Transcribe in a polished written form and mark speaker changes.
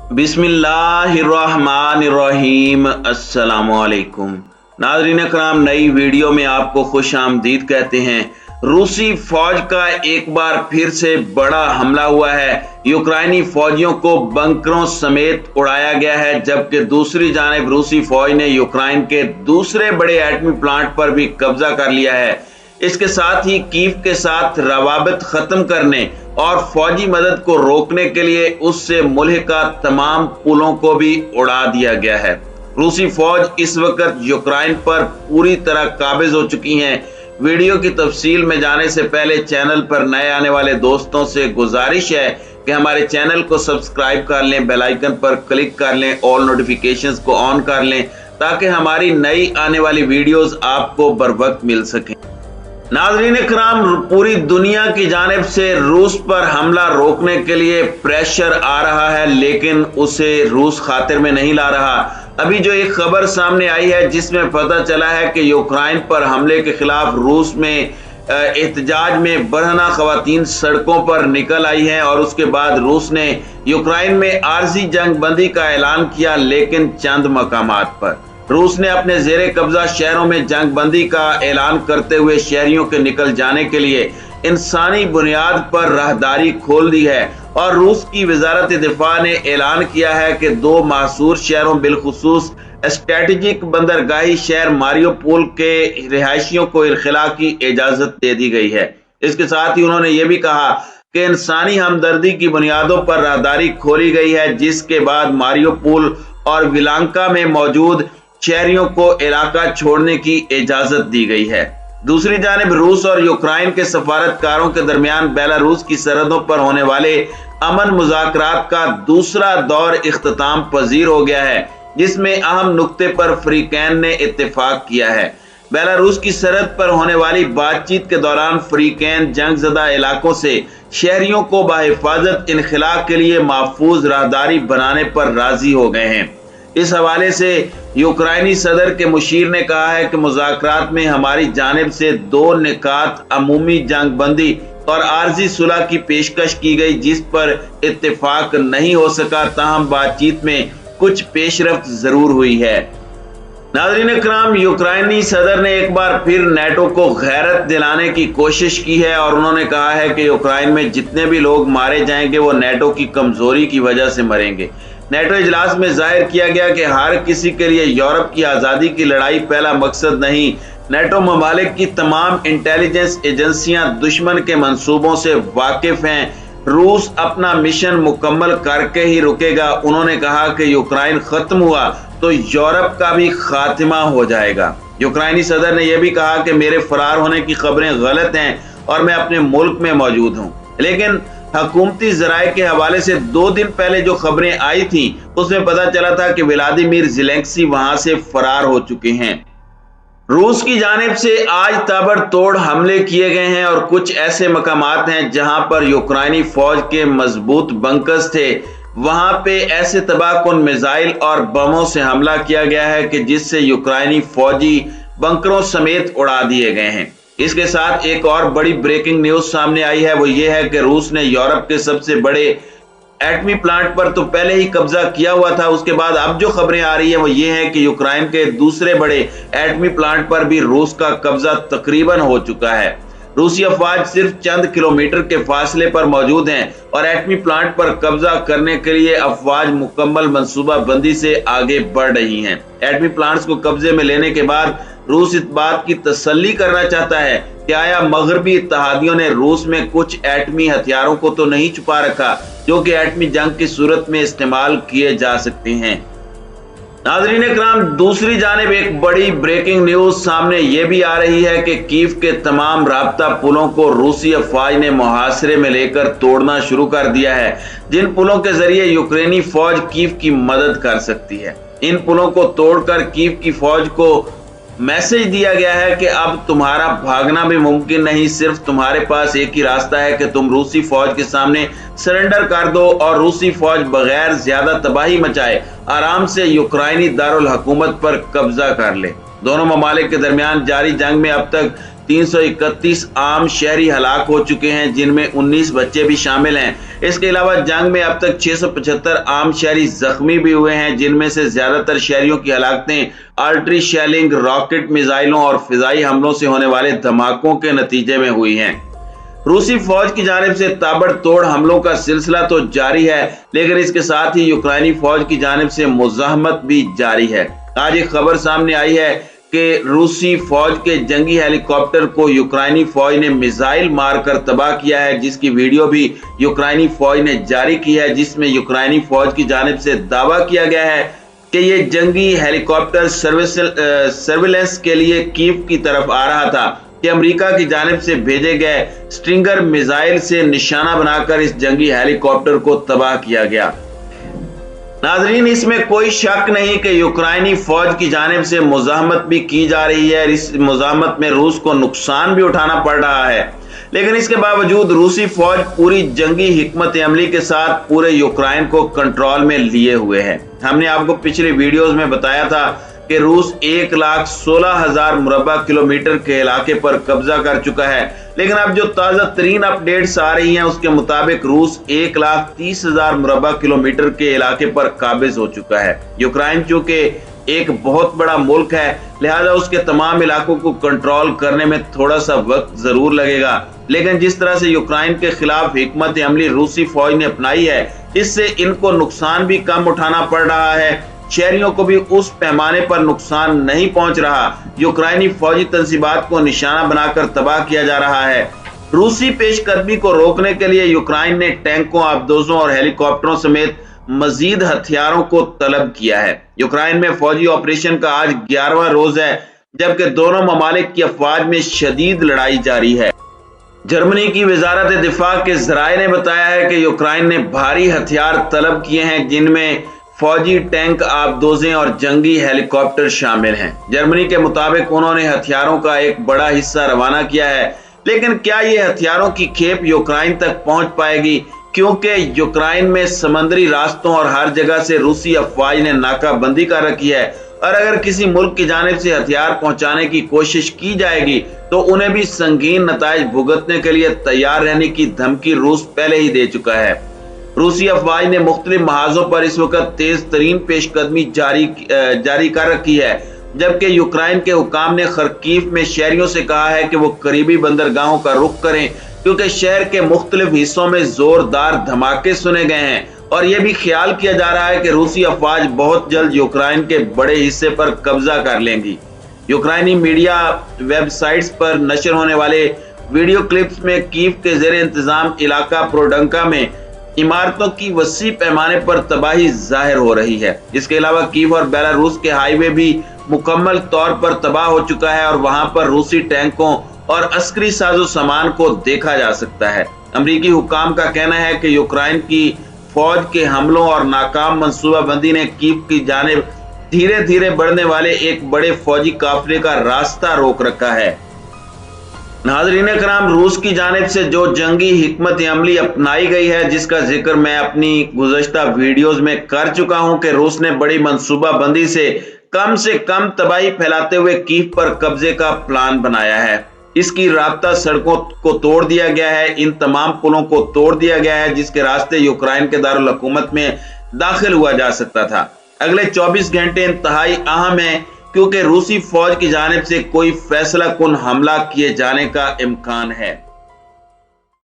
Speaker 1: बिस्मिल्लाहिर्रहमानिर्रहीम। अस्सलामुअलैकुम नाज़रीन कराम, नई वीडियो में आपको खुश आमदीद कहते हैं। रूसी फौज का एक बार फिर से बड़ा हमला हुआ है। यूक्राइनी फौजियों को बंकरों समेत उड़ाया गया है, जबकि दूसरी जानिब रूसी फौज ने यूक्राइन के दूसरे बड़े एटमी प्लांट पर भी कब्जा कर लिया है। इसके साथ ही कीव के साथ रवाबित खत्म करने और फौजी मदद को रोकने के लिए उससे मुल्हिका तमाम पुलों को भी उड़ा दिया गया है। रूसी फौज इस वक्त यूक्राइन पर पूरी तरह काबिज हो चुकी हैं। वीडियो की तफसील में जाने से पहले चैनल पर नए आने वाले दोस्तों से गुजारिश है कि हमारे चैनल को सब्सक्राइब कर लें, बेल आइकन पर क्लिक कर लें, ऑल नोटिफिकेशंस को ऑन कर लें ताकि हमारी नई आने वाली वीडियोस आपको बर वक्त मिल सकें। नाज़रीन कराम, पूरी दुनिया की जानिब से रूस पर हमला रोकने के लिए प्रेशर आ रहा है, लेकिन उसे रूस खातिर में नहीं ला रहा। अभी जो एक खबर सामने आई है जिसमें पता चला है कि यूक्राइन पर हमले के खिलाफ रूस में एहतजाज में बरहना खवातीन सड़कों पर निकल आई हैं और उसके बाद रूस ने यूक्राइन में आर्जी जंग बंदी का ऐलान किया, लेकिन चंद मकामात पर रूस ने अपने जेरे कब्जा शहरों में जंग बंदी का ऐलान करते हुए शहरियों के निकल जाने के लिए इंसानी बुनियाद पर राहदारी खोल दी है। और रूस की वजारत दिफा ने ऐलान किया है कि दो मासूर शहरों बिलखुसूस स्ट्रेटेजिक बंदरगाही शहर मारियोपोल के रिहायशियों को इरखला की इजाजत दे दी गई है। इसके साथ ही उन्होंने ये भी कहा कि इंसानी हमदर्दी की बुनियादों पर राहदारी खोली गई है, जिसके बाद मारियोपोल और विलांका में मौजूद शहरियों को इलाका छोड़ने की इजाजत दी गई है। दूसरी जानिब रूस और यूक्राइन के सफारतकारों के दरमियान बेलारूस की सरहदों पर होने वाले अमन मुज़ाकरात का दूसरा दौर इख्तिताम पजीर हो गया है, जिसमें अहम नुक्ते पर फरीकैन ने इत्तेफाक किया है। बेलारूस की सरहद पर होने वाली बातचीत के दौरान फरीकैन जंगजदा इलाकों से शहरियों को बाहिफाजत इनखला के लिए महफूज राहदारी बनाने पर राजी हो गए हैं। इस हवाले से यूक्राइनी सदर के मुशीर ने कहा है कि मुज़ाकरात में हमारी जानिब से दो निकात अमूमी जंग बंदी और आर्जी सुलह की पेशकश की गई, जिस पर इत्तेफाक नहीं हो सका, ताहम बातचीत में कुछ पेशरफ्त जरूर हुई है। नाज़रीन कराम, यूक्राइनी सदर ने एक बार फिर नेटो को गैरत दिलाने की कोशिश की है और उन्होंने कहा है कि यूक्राइन में जितने भी लोग मारे जाएंगे वो नेटो की कमजोरी की वजह से मरेंगे। नेटो इजलास में जाहिर किया गया कि हर किसी के लिए यूरोप की आज़ादी की लड़ाई पहला मकसद नहीं। नेटो ममालिक की तमाम इंटेलिजेंस एजेंसियां दुश्मन के मंसूबों से वाकिफ हैं। रूस अपना मिशन मुकम्मल करके ही रुकेगा। उन्होंने कहा कि यूक्राइन खत्म हुआ तो यूरोप का भी खात्मा हो जाएगा। यूक्राइनी सदर ने यह भी कहा कि मेरे फरार होने की खबरें गलत हैं और मैं अपने मुल्क में मौजूद हूँ, लेकिन हुकूमती जराए के हवाले से 2 दिन पहले जो खबरें आई थी उसमें पता चला था कि व्लादिमीर ज़ेलेंस्की वहां से फरार हो चुके हैं। रूस की जानिब से आज ताबड़तोड़ हमले किए गए हैं और कुछ ऐसे मकामात हैं जहां पर यूक्राइनी फौज के मजबूत बंकर्स थे, वहां पे ऐसे तबाहकुन मिसाइल और बमों से हमला किया गया है कि जिससे यूक्राइनी फौजी बंकरों समेत उड़ा दिए गए हैं। इसके साथ एक और बड़ी ब्रेकिंग न्यूज सामने आई है, वो ये है कि रूस ने यूरोप के सबसे बड़े एटमी प्लांट पर तो पहले ही कब्जा किया हुआ था। उसके बाद अब जो खबरें आ रही है वो ये है कि यूक्राइन के दूसरे बड़े एटमी प्लांट पर भी रूस का कब्जा तकरीबन हो चुका है। रूसी अफवाज सिर्फ चंद किलोमीटर के फासले पर मौजूद हैं और एटमी प्लांट पर कब्जा करने के लिए अफवाज मुकम्मल मंसूबा बंदी से आगे बढ़ रही हैं। एटमी प्लांट्स को कब्जे में लेने के बाद रूस इस बात की तसल्ली करना चाहता है कि आया मगरबी इत्तहादियों ने रूस में कुछ एटमी हथियारों को तो नहीं छुपा रखा जो कि एटमी जंग की सूरत में इस्तेमाल किए जा सकते हैं। नाज़रीन कराम, दूसरी जानिब एक बड़ी ब्रेकिंग न्यूज सामने ये भी आ रही है कि कीव के तमाम राब्ता पुलों को रूसी अफवाज ने मुहासरे में लेकर तोड़ना शुरू कर दिया है, जिन पुलों के जरिए यूक्रेनी फौज कीव की मदद कर सकती है। इन पुलों को तोड़कर कीव की फौज को मैसेज दिया गया है कि अब तुम्हारा भागना भी मुमकिन नहीं, सिर्फ तुम्हारे पास एक ही रास्ता है कि तुम रूसी फौज के सामने सरेंडर कर दो और रूसी फौज बगैर ज्यादा तबाही मचाए आराम से यूक्राइनी दारुल हुकूमत पर कब्जा कर ले। दोनों ममालिक के दरमियान जारी जंग में अब तक 331 आम शहरी हलाक हो चुके हैं, जिनमें 19 बच्चे भी शामिल हैं। इसके अलावा जंग में अब तक 675 आम शहरी जख्मी भी हुए हैं, जिनमें से ज्यादातर शहरियों की हलाकतें आर्टरी शेलिंग, रॉकेट मिसाइलों और फिजाई हमलों से होने वाले धमाकों के नतीजे में हुई हैं। रूसी फौज की जानिब से ताबड़तोड़ हमलों का सिलसिला तो जारी है, लेकिन इसके साथ ही यूक्राइनी फौज की जानिब से मुज़ाहमत भी जारी है। आज एक खबर सामने आई है कि रूसी फौज के जंगी हेलीकॉप्टर को यूक्राइनी फौज ने मिसाइल मारकर तबाह किया है, जिसकी वीडियो भी यूक्राइनी फौज ने जारी की है, जिसमें यूक्राइनी फौज की जानिब से दावा किया गया है कि ये जंगी हेलीकॉप्टर सर्विलेंस के लिए कीव की तरफ आ रहा था कि अमेरिका की जानिब से भेजे गए स्ट्रिंगर मिसाइल से निशाना बनाकर इस जंगी हेलीकॉप्टर को तबाह किया गया। नाजरीन, इसमें कोई शक नहीं कि यूक्राइनी फौज की जानिब से मुज़ाहमत भी की जा रही है। इस मुज़ाहमत में रूस को नुकसान भी उठाना पड़ रहा है, लेकिन इसके बावजूद रूसी फौज पूरी जंगी हिकमत अमली के साथ पूरे यूक्राइन को कंट्रोल में लिए हुए है। हमने आपको पिछले वीडियोस में बताया था कि रूस 1,16,000 मुरब्बा किलोमीटर के इलाके पर कब्जा कर चुका है, लेकिन अब जो ताज़ा तरीन अपडेट्स आ रही हैं उसके मुताबिक रूस 1,30,000 मुरब्बा किलोमीटर के इलाके पर काबिज हो चुका है। यूक्राइन चूंकि एक बहुत बड़ा मुल्क है, लिहाजा उसके तमाम इलाकों को कंट्रोल करने में थोड़ा सा वक्त जरूर लगेगा, लेकिन जिस तरह से यूक्राइन के खिलाफ हिकमत अमली रूसी फौज ने अपनाई है, इससे इनको नुकसान भी कम उठाना पड़ रहा है, शहरियों को भी उस पैमाने पर नुकसान नहीं पहुंच रहा। यूक्राइनी फौजी तंसीबात को निशाना बनाकर तबाह किया जा रहा है। रूसी पेशकदमी को रोकने के लिए यूक्राइन ने टैंकों, आबदोजों और हेलीकॉप्टरों समेत मजीद हथियारों को तलब किया है। यूक्राइन में फौजी ऑपरेशन का आज 11वां रोज है, जबकि दोनों ममालिक की अफवाज में शदीद लड़ाई जारी है। जर्मनी की वजारत दिफा के जराए ने बताया है कि यूक्राइन ने भारी हथियार तलब किए हैं, जिनमें फौजी टैंक, आबदोजें और जंगी हेलीकॉप्टर शामिल हैं। जर्मनी के मुताबिक उन्होंने हथियारों का एक बड़ा हिस्सा रवाना किया है, लेकिन क्या ये हथियारों की खेप यूक्राइन तक पहुंच पाएगी, क्योंकि यूक्राइन में समंदरी रास्तों और हर जगह से रूसी अफवाज ने नाकाबंदी कर रखी है, और अगर किसी मुल्क की जानिब से हथियार पहुंचाने की कोशिश की जाएगी तो उन्हें भी संगीन नताइज भुगतने के लिए तैयार रहने की धमकी रूस पहले ही दे चुका है। रूसी अफवाज ने मुख्तलिफ महाजों पर इस वक्त तेज तरीन पेशकदमी जारी कर रखी है, जबकि यूक्राइन के हुकाम ने खरकीव में शहरियों से कहा है कि वो करीबी बंदरगाहों का रुख करें, क्योंकि शहर के मुख्तलिफ हिस्सों में जोरदार धमाके सुने गए हैं, और यह भी ख्याल किया जा रहा है कि रूसी अफवाज बहुत जल्द यूक्राइन के बड़े हिस्से पर कब्जा कर लेंगी। यूक्राइनी मीडिया वेबसाइट्स पर नशर होने वाले वीडियो क्लिप्स में कीव के जेर इंतजाम इलाका प्रोडंका में इमारतों की वसी पैमाने पर तबाही जाहिर हो रही है। इसके अलावा कीव और बेलारूस के हाईवे भी मुकम्मल तौर पर तबाह हो चुका है, और वहां पर रूसी टैंकों और अस्करी साजो सामान को देखा जा सकता है। अमरीकी हुकाम का कहना है कि यूक्राइन की फौज के हमलों और नाकाम मंसूबाबंदी ने कीव की जानिब धीरे धीरे बढ़ने वाले एक बड़े फौजी काफिले का रास्ता रोक रखा है। नाज़रीन कराम, रूस की जानिब से जो जंगी हिकमत अमली अपनाई गई है, जिसका जिक्र मैं अपनी गुज़श्ता वीडियोस में कर चुका हूं कि रूस ने बड़ी मंसूबाबंदी से कम तबाही फैलाते हुए कीव पर कब्जे का प्लान बनाया है। इसकी राब्ता सड़कों को तोड़ दिया गया है, इन तमाम पुलों को तोड़ दिया गया है जिसके रास्ते यूक्राइन के दारुल हुकूमत में दाखिल हुआ जा सकता था। अगले 24 घंटे इंतहाई अहम है, क्योंकि रूसी फौज की जानिब से कोई फैसला कुन हमला किए जाने का इम्कान है।